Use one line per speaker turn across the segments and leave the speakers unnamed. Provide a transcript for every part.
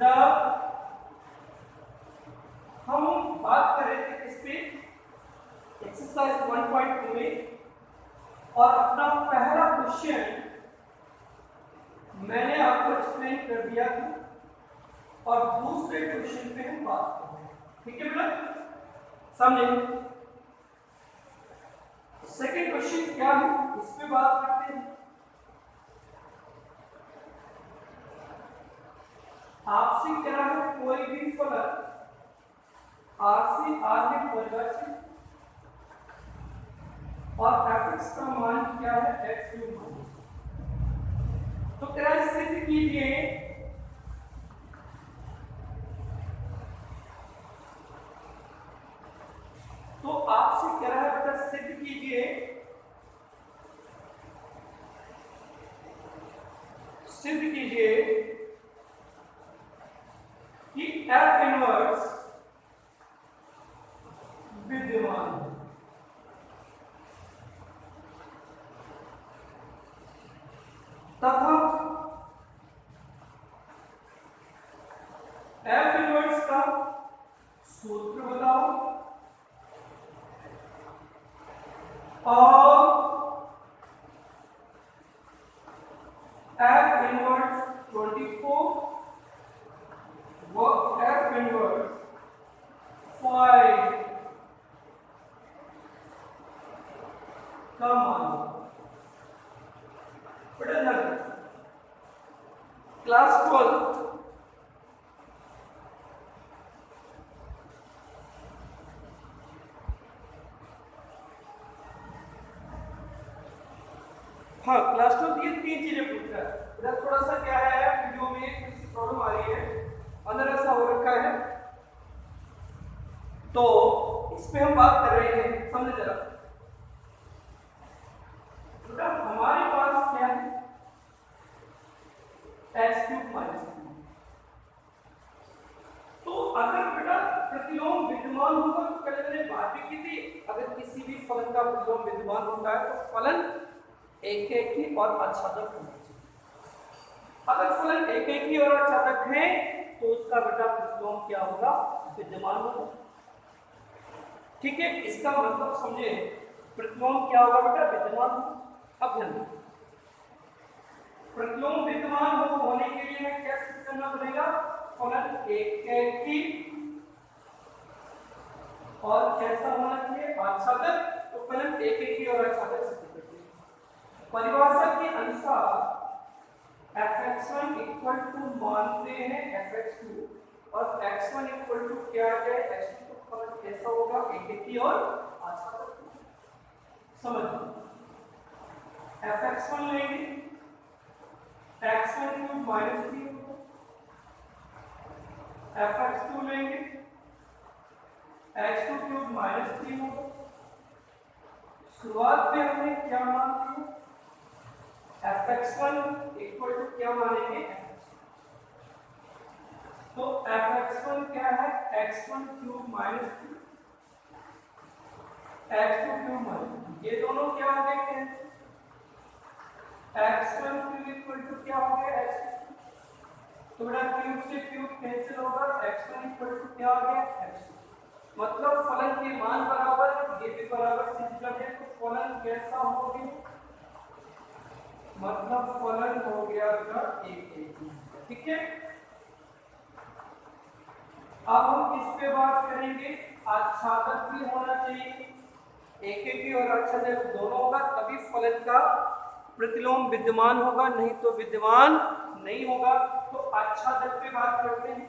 बेटा हम बात कर रहे थे इस पे एक्सरसाइज 1.2 में, और अपना पहला क्वेश्चन मैंने आपको एक्सप्लेन कर दिया था, और दूसरे क्वेश्चन पे हम बात कर रहे हैं। ठीक है बेटा, समझे? सेकंड क्वेश्चन क्या है इस पे बात करते हैं। आपसे क्या है, कोई भी फलन R से R में परिभाषित और f(x) का मान क्या है, x³ मान। तो क्या सिद्ध कीजिए तो आपसे क्या है बेटा, सिद्ध कीजिए कि f इनवर्स विद्यमान है। तथा f इनवर्स का सूत्र बताओ, और f इनवर्स 24 व f इनवर्स 5 का मान। क्लास 12 हाँ, क्लास 12 ये 3 चीजें पूछता है। इधर थोड़ा सा क्या है, वीडियो में कुछ प्रॉब्लम आ रही है, अंदर ऐसा हो रखा है, तो इस पे हम बात कर रहे हैं, समझे जरा। बेटा हमारे पास क्या है, x³ माइनस 3। तो अगर बेटा प्रतिलोम विद्यमान होगा, तो पहले मैंने बात भी की थी, अगर किसी भी फलन का प्रतिलोम विद्यमान होता है तो फलन एक एक ही और आच्छादक होना चाहिए। अगर फलन एक एक ही और आच्छादक है तो उसका बेटा प्रतिलोम क्या होगा, विद्यमान होगा। ठीक है, इसका मतलब समझे, प्रतिलोम क्या होगा बेटा, विद्यमान होगा। अब ध्यान दो, प्रतिलोम विद्यमान होने के लिए क्या सिद्ध करना पड़ेगा, फलन एक एक ही और कैसा होना चाहिए, आच्छादक। तो फलन एक एक ही और आच्छादक सिद्ध करते हैं। परिभाषा के अनुसार f(x1) इक्वल टू मानते हैं f(x2) और x1 इक्वल टू क्या है, x2। तो फलन कैसा होगा, एक एक ही और आच्छादक। समझ, f(x1) लेंगे, x1³ माइनस 3 होगा, f(x2) लेंगे, x2³ माइनस 3 होगा। शुरुआत में हमने क्या मान लिया, f(x1) इक्वल टू क्या मानेंगे, तो f(x1) क्या है, x1³ माइनस 3, x2³ माइनस 3, ये दोनों क्या हो गए, x1³ इक्वल टू क्या हो गया, x2। तो बेटा क्यूब से क्यूब कैंसिल होगा, x1 इक्वल टू क्या हो गया, x2। मतलब फलन के मान बराबर, ये भी बराबर सिद्ध कर दे, तो फलन कैसा हो गया, मतलब फलन हो गया बेटा एक एक ही। ठीक है, अब हम इस पे बात करेंगे, आच्छादक भी होना चाहिए, एक एक ही और आच्छादक दोनों होगा, तभी फलन का प्रतिलोम विद्यमान होगा, नहीं तो विद्यमान नहीं होगा। तो आच्छादक पे बात करते हैं।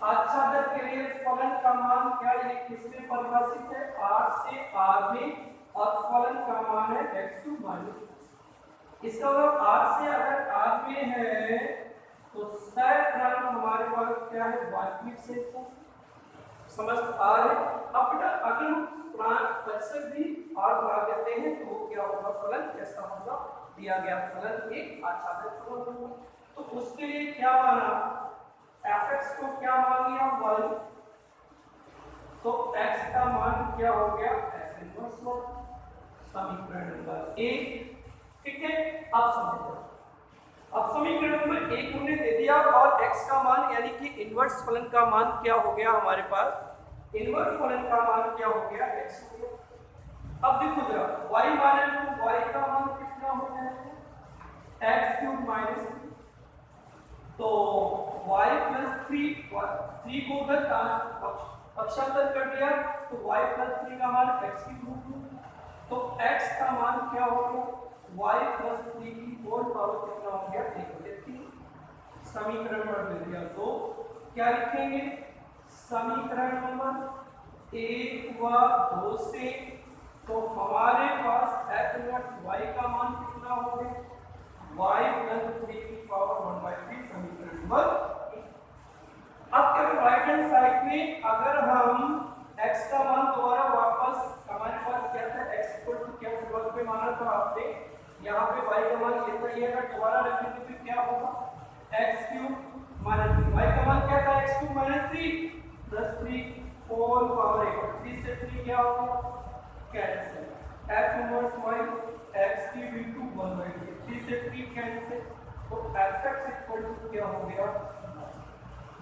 आच्छादक के लिए फलन का मान क्या है, किसमें परिभाषित है, R से R में, और फलन का मान है x2 माइनस। इसका मतलब R से अगर R में है तो सैद्धांत हमारे पास क्या है, वास्तविक संख्या, समझ आ रहे। अब बेटा अगर हम प्रतिशत भी और बढ़ा देते हैं तो क्या होगा, फलन कैसा होगा, दिया गया फलन एक आच्छादित फलन होगा। तो उसके लिए क्या माना, f(x) को क्या मान लिया, 1, तो x का मान क्या हो गया, f इनवर्स 1। समीकरण नंबर 1। ठीक है, अब समझो अब समीकरण नंबर 1 हमने दे दिया और x का मान यानी कि इनवर्स फलन का मान क्या हो गया हमारे पास, इनवर्स फलन का मान क्या हो गया, x हो गया। अब देखो जरा y माने तो y का मान कितना हो जाएगा, x³ माइनस 3, तो y प्लस 3 को उधर पक्षांतर कर दिया तो y प्लस 3 का मान x³ हो गया, तो x का मान क्या हो गया, y प्लस 3 की होल पावर कितना हो गया, 1/3। समीकरण नंबर दे दिया तो क्या लिखेंगे, समीकरण नंबर 1 व 2 से तो हमारे पास f इनवर्स y का मान कितना हो गया, y प्लस 3 की पावर 1/3 समीकरण नंबर 1। अब क्या राइट हैंड साइड में अगर हम x का मान दोबारा वापस हमारे पास क्या था, x इक्वल टू क्या शुरुआत में माना था आपने, यहाँ पे y का मान ये था, ये अगर दोबारा रखेंगे तो क्या होगा, x³ माइनस 3, y का मान क्या था, x³ minus 3 plus 3 whole power 1/3 से 3 क्या होगा, cancel, f inverse y x³ into 1/3 से 3 कैंसिल, तो fx इक्वल टू क्या हो गया,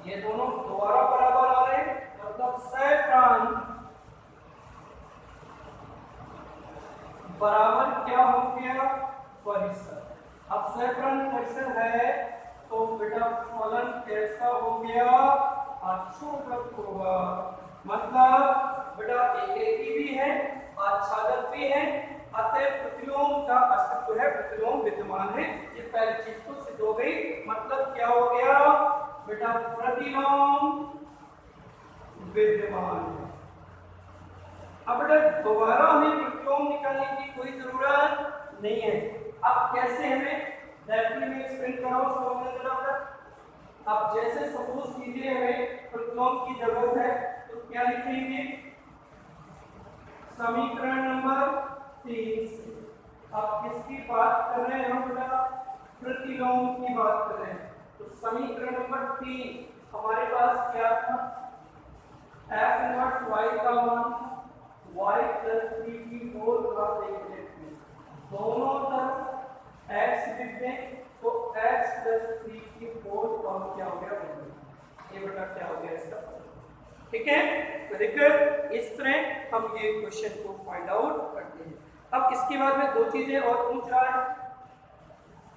ये दोनों दोबारा बराबर आ रहे हैं, मतलब सैफ्रान बराबर क्या हो गया, परिसर। अब सैफ्रान परिसर है तो बेटा फलन कैसा हो गया, आच्छादक होगा, मतलब बेटा एक भी है आच्छादक भी है, अतः प्रतिलोम का अस्तित्व है, प्रतिलोम विद्यमान है, ये पहली चीज तो सिद्ध हो गई। मतलब क्या हो गया बेटा, प्रतिलोम विद्यमान है। अब बेटा दोबारा हमें प्रतिलोम निकालने की कोई जरूरत नहीं है। अब कैसे हमें डायरेक्टली में एक्सप्लेन कराओ, समझने जरा। अब जैसे सपोज कीजिए हमें प्रतिलोम की जरूरत है तो क्या लिखेंगे, समीकरण नंबर 3 से। अब किसकी बात कर रहे हैं हम बेटा, प्रतिलोम की बात कर रहे हैं, तो समीकरण नंबर 3 हमारे पास क्या था, f इनवर्स y का मान y प्लस 3 की होल पावर 1/3, दोनों तरफ x लिख दें तो x प्लस 3 की होल पावर क्या हो गया, ये बेटा क्या हो गया इसका, ठीक है। तो देखिए इस तरह हम ये क्वेश्चन को फाइंड आउट करते हैं। अब इसके बाद में दो चीजें और पूछ रहा है,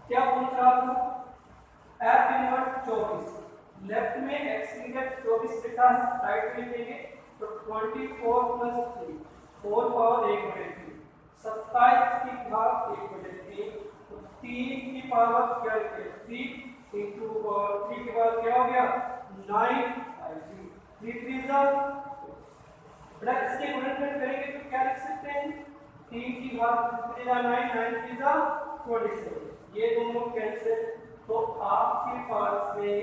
क्या पूछ रहा था, f इनवर्स 24, लेफ्ट में x इनवर्स 24 लिखा है, राइट में लेंगे तो 24 प्लस 3 होल पावर 1/3, 27 की घात 1/3, तो 3 की पावर क्या है 3 इंटू 3 के बाद क्या हो गया 9, 3 3 जा बेटा, इसके गुणनखंड करेंगे तो क्या लिख सकते हैं, 3 की घात 3 9 9 3 जा 27, ये दोनों कैंसिल, तो आपके पास में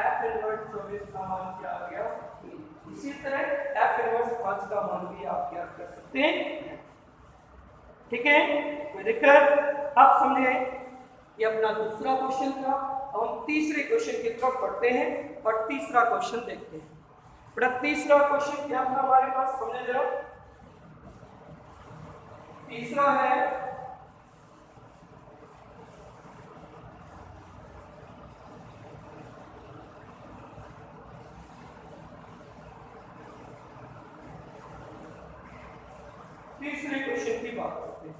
f इनवर्स 24 का मान क्या आ गया 3। इसी तरह f इनवर्स 5 का मान भी आप क्या कर सकते हैं, ठीक है, कोई दिक्कत। आप समझे, ये अपना दूसरा क्वेश्चन था। अब हम तीसरे क्वेश्चन की तरफ बढ़ते हैं और तीसरा क्वेश्चन देखते हैं। बेटा तीसरा क्वेश्चन क्या था हमारे पास, समझे जरा। तीसरा है तीसरे क्वेश्चन की बात करते हैं।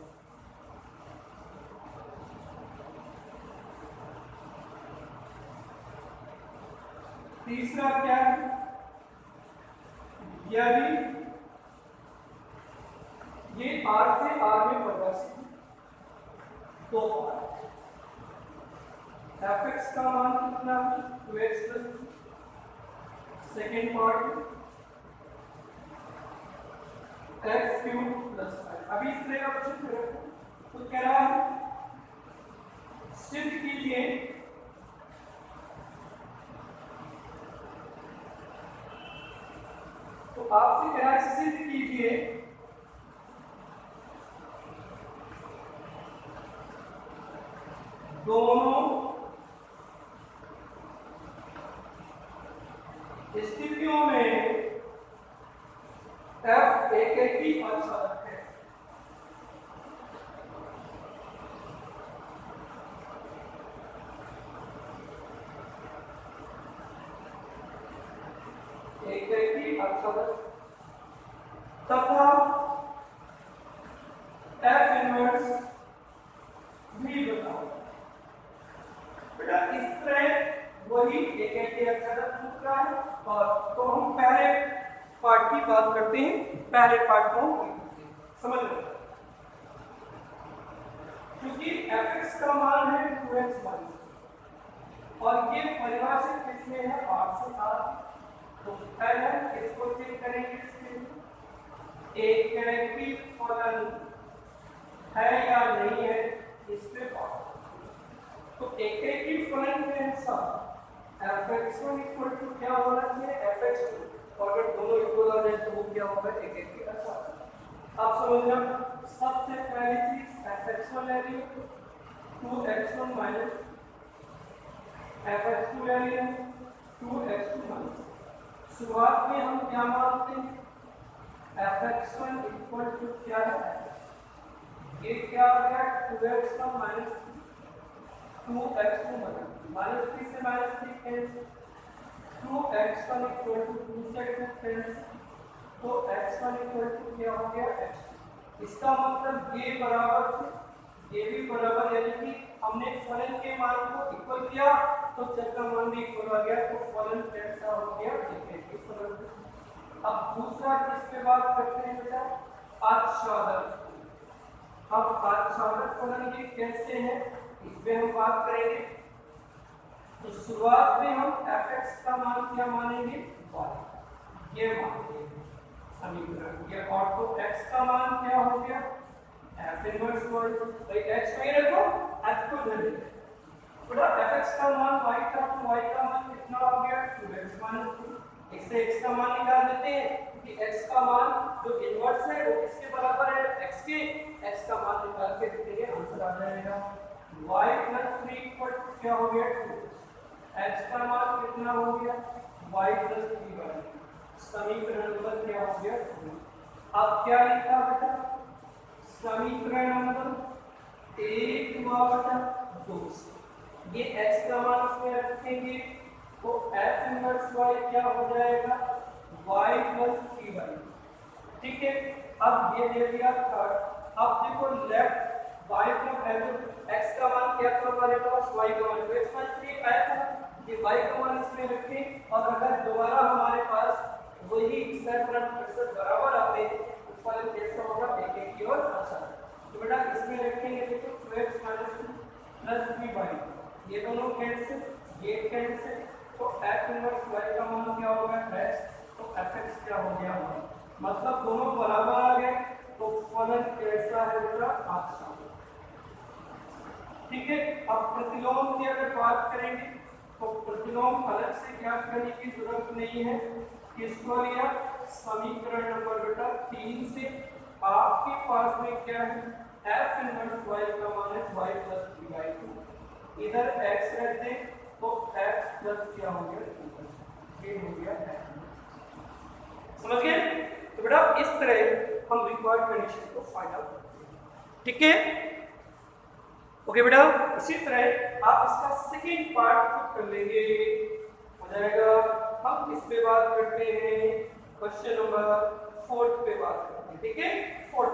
तीसरा क्या है, यदि ये R से R में परिभाषित तो fx का मान कितना है 2x plus, second part x³ plus 5। अभी इस तरह का क्वेश्चन तो कह रहा है सिद्ध कीजिए तो आपसे कह रहा है सिद्ध कीजिए दोनों स्थितियों में f एक ही आच्छादक है। अक्षांश तथा f इनवर्स भी बताओ। बेटा इस तरह वही एक अक्षांश पूछ रहा है। और तो हम पहले पार्ट की बात करते हैं, पहले पार्ट को समझ लो। क्योंकि fx का मान है 2x माइनस और ये परिभाषित किसमें है 8 से 8। तो पहले इसको चेक करेंगे, एक कैरेक्टरी फलन है या नहीं है इस पे बात। तो एक की फलन के अनुसार fx1 इक्वल टू क्या होना चाहिए fx2, और अगर दोनों इक्वल आ जाए तो वो क्या होगा एक की अनुसार। आप समझना, सबसे पहली चीज fx1 ले ली 2x1 माइनस fx2 ले ली 2x2 माइनस। शुरुआत में हम क्या मानते हैं fx1 इक्वल टू क्या है, ये क्या आ गया 2x1 माइनस 2x2 माइनस 3 से minus 3 cancel, 2x1 equal to 2 से 2 कैंसिल, तो x1 इक्वल टू क्या हो गया x2। इसका मतलब ये बराबर से ये भी बराबर, यानी कि हमने फलन के मान को इक्वल किया तो जब का मान भी इक्वल आ गया तो फलन कैसा हो गया एक फलन। अब दूसरा किस पे बात करते हैं बेटा, आच्छादक। अब आच्छादक फलन ये कैसे है इस पे हम बात करेंगे। तो शुरुआत में हम fx का मान क्या मानेंगे y, ये मानेंगे समीकरण ये। और तो x का मान क्या हो गया f इनवर्स y, भाई x में रखो f को ले लेते हैं। बेटा fx का मान y था तो y का मान कितना हो गया 2x माइनस 2। इससे x का मान निकाल देते हैं कि x का मान जो इनवर्स है वो किसके बराबर है x के। x का मान निकाल के देंगे, आंसर आ जाएगा y plus 3 इक्वल टू क्या हो गया 2। x का मान कितना हो गया y plus 3y। समीकरण नंबर क्या हो गया 2। अब क्या लिखा बेटा, समीकरण नंबर 1 हुआ बेटा 2। ये x का मान इसमें रखेंगे तो f इनवर्स y क्या हो जाएगा y plus 3y। ठीक है, अब ये दे दिया थर्ड। अब देखो लेफ्ट y का वैल्यू x का मान क्या था हमारे पास y का मान, तो x माइनस 3 आया था, ये y का मान इसमें रखें। और अगर दोबारा हमारे पास वही समीकरण प्रतिशत बराबर आते तो फलन कैसा होगा एक की ओर अच्छा। तो बेटा इसमें रखेंगे देखो 2x माइनस 2 प्लस 3y, ये दोनों कैंसिल ये कैंसिल, तो f इनवर्स y का मान क्या होगा x, तो fx क्या हो गया मतलब दोनों बराबर आ गए। तो फलन कैसा है बेटा अच्छा। ठीक है, अब प्रतिलोम की अगर बात करेंगे तो प्रतिलोम अलग से ज्ञात करने की जरूरत नहीं है। किसको लिया समीकरण नंबर बेटा 3 से आपके पास में क्या है f इनवर्स y का मान है y plus 3y2, इधर x रख दें तो x प्लस क्या हो गया ये हो गया x। समझ गए। तो बेटा इस तरह हम रिक्वायर्ड कंडीशन को फाइंड आउट करते हैं। ठीक है, ओके बेटा। इसी तरह आप इसका सेकेंड पार्ट कर लेंगे, हो जाएगा। हम इस पे बात करते हैं क्वेश्चन नंबर 4 पे बात करते हैं। ठीक है, 4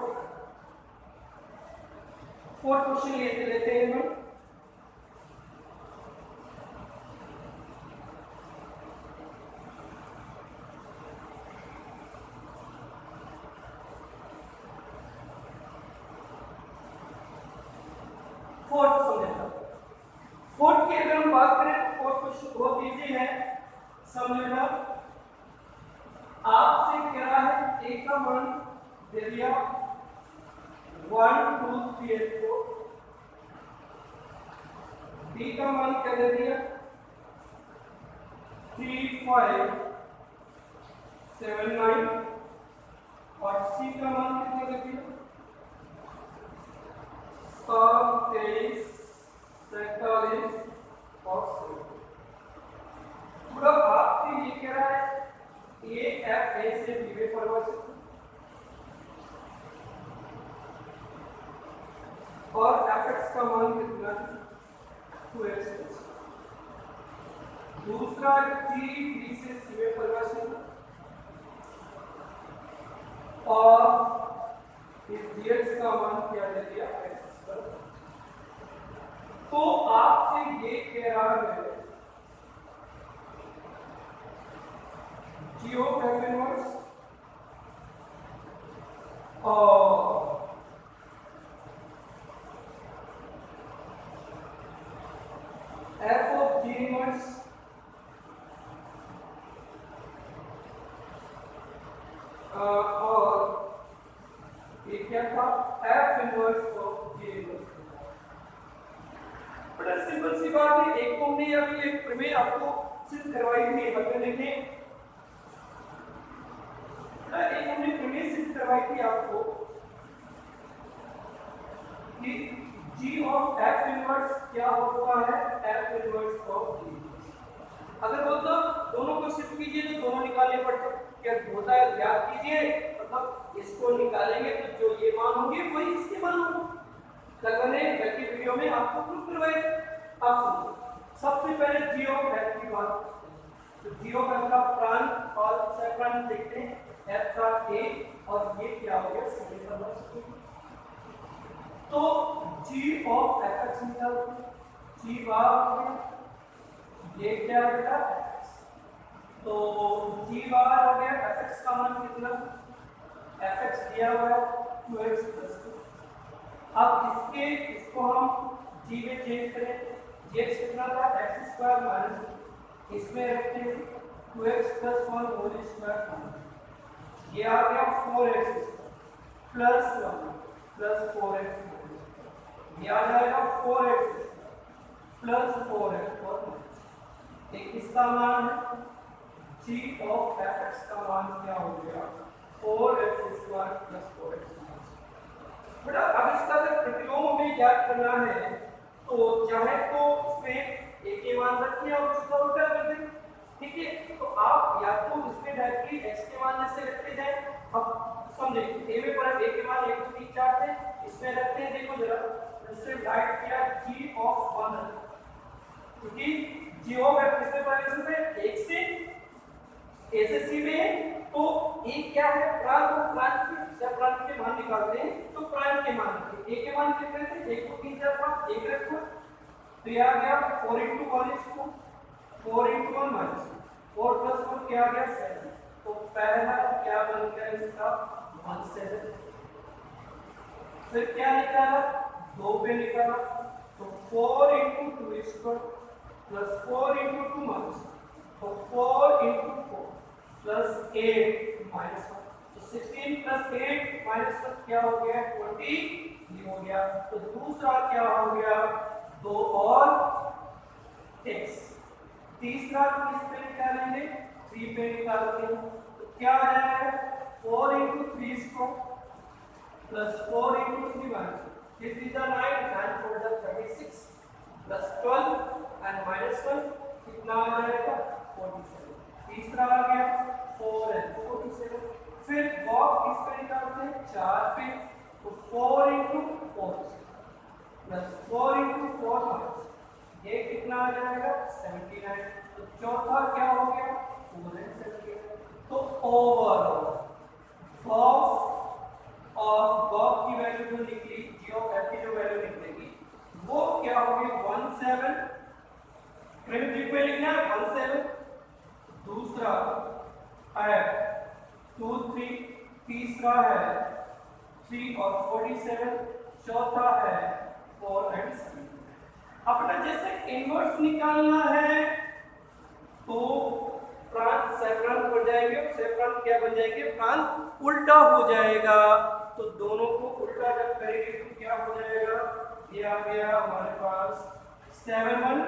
क्वेश्चन लेते हैं हम। फोर्थ की अगर हम बात करें तो फोर्थ क्वेश्चन बहुत इजी है समझना। आपसे कह रहा है ए का मान दे दिया 1 2 3 4, बी का मान क्या दे दिया 3 5 7 9, और सी का मान कितना दे दिया 7 23 47 और 16। मतलब आपसे ये कह रहा है ए एफ ए से बी में परिवर्तित और एफ एक्स का मान कितना 2x। दूसरा टी बी से सी में परिवर्तित और इस dx का मान क्या ले लिया x²। तो आपसे ये कह रहा है g ऑफ f इनवर्स और f ऑफ g इनवर्स और ये क्या था f inverse of g inverse. बड़ा सिंपल सी बात है। एक तो हमने अभी एक प्रमेय आपको सिद्ध करवाई थी, हल में देखें एक हमने प्रमेय सिद्ध करवाई थी आपको कि g ऑफ f इनवर्स क्या होता है f इनवर्स ऑफ g। अगर बोलता दोनों को सिद्ध कीजिए तो दोनों निकालने पड़ते, क्या होता है याद कीजिए, मतलब इसको निकालेंगे तो जो ये मान होंगे वही इसके मान होंगे। कल मैंने गलती वीडियो में आपको प्रूफ करवाए। अब सुनो, सबसे पहले g ऑफ f की बात, तो g ऑफ f का प्रांत और सप्रांत देखते हैं, f का a और ये क्या हो गया समीकरण। तो g ऑफ f निकाल, g बार हो गया, ये क्या बेटा x, तो g बार हो गया, fx का मान कितना, fx दिया हुआ है 2x + 2। अब इसको हम g में चेंज करें, gx कितना था x² माइनस इसमें रखते हैं 2x + 1 होल स्क्वायर, ये आ गया 4x² प्लस 1 प्लस 4x, ये आ जाएगा 4x प्लस 4x और एक इसका मान है g ऑफ fx का मान क्या हो गया 4x² प्लस 4x। बेटा अब इसका अगर प्रतिलोम में ज्ञात करना है तो चाहे तो इसमें एक के मान रखिए और इसका उल्टा कर दें, ठीक है। तो आप या तो इसमें डायरेक्टली x के मान से रखते जाएं। अब समझे a में पर a के मान 1 2 3 4 थे, इसमें रखते हैं, देखो जरा इससे राइट किया g ऑफ 1, क्योंकि g ऑफ f किसमें परिवर्तित है 1 से a से c में, तो a क्या है प्रांत, तो प्रांत के मान निकालते हैं, तो प्रांत के मान a के मान कितने थे 1 2 3 4 5 1 रखो, तो ये आ गया 4 × 1 is 2 4 × 1 माइनस 4 + 1 क्या आ गया 7, तो पहला क्या बन गया इसका 17। फिर क्या निकाला 2 पे निकाला, तो 4 × 2 is 4 प्लस 4 × 2 माइनस, तो 4 × 4 प्लस 8 माइनस 1, तो 16 प्लस 8 माइनस 1 क्या हो गया 20 हो गया। तो दूसरा क्या हो गया 2 और x, तीसरा किस पे निकालेंगे 3 पे निकालते हैं, तो क्या आ जाएगा 4 × 3² plus 4 × 3 minus 3 is 9 and 4 is 36 plus 12 and minus 1 कितना आ जाएगा 47। तीसरा आ गया 4 and 47। फिर बॉक्स किस पे निकालते हैं 4 पे, तो 4 × 4 प्लस 4 × 4 माइनस ये कितना आ जाएगा 79। तो चौथा क्या हो गया 4 and 79। तो ओवरऑल बॉक्स की वैल्यू जो निकली g ऑफ f की जो वैल्यू निकलेगी वो क्या होगी 17, प्रिमिटिव में लिखना है 17, दूसरा है 2 3, तीसरा है 3 और 47, चौथा है 4 and 7। अपना जैसे इनवर्स निकालना है तो प्रांत सैप्रांत हो जाएंगे, सैप्रांत क्या बन जाएंगे प्रांत उल्टा हो जाएगा, तो दोनों को उल्टा जब करेंगे तो क्या हो जाएगा, ये आ गया हमारे पास 7 1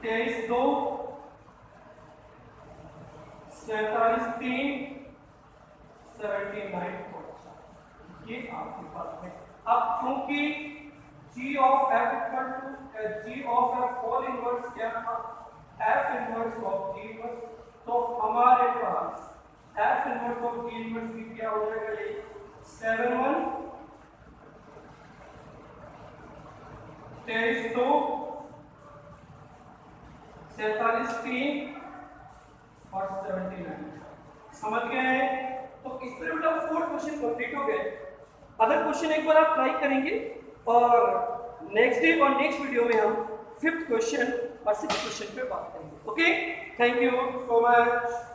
23 2 47 3 79 ये आपके पास है। अब क्योंकि g of f equal to g of f whole inverse क्या था f inverse of g inverse, तो हमारे पास f inverse of g inverse की क्या हो जाएगा ये 7 1 23 2 47 3 और 79 समझ गए हैं? तो इस तरह बेटा 4 क्वेश्चन कंप्लीट हो गए। अदर क्वेश्चन एक बार आप ट्राई करेंगे और नेक्स्ट डे और नेक्स्ट वीडियो में हम 5th क्वेश्चन और 6th क्वेश्चन पे बात करेंगे। Okay, thank you so much.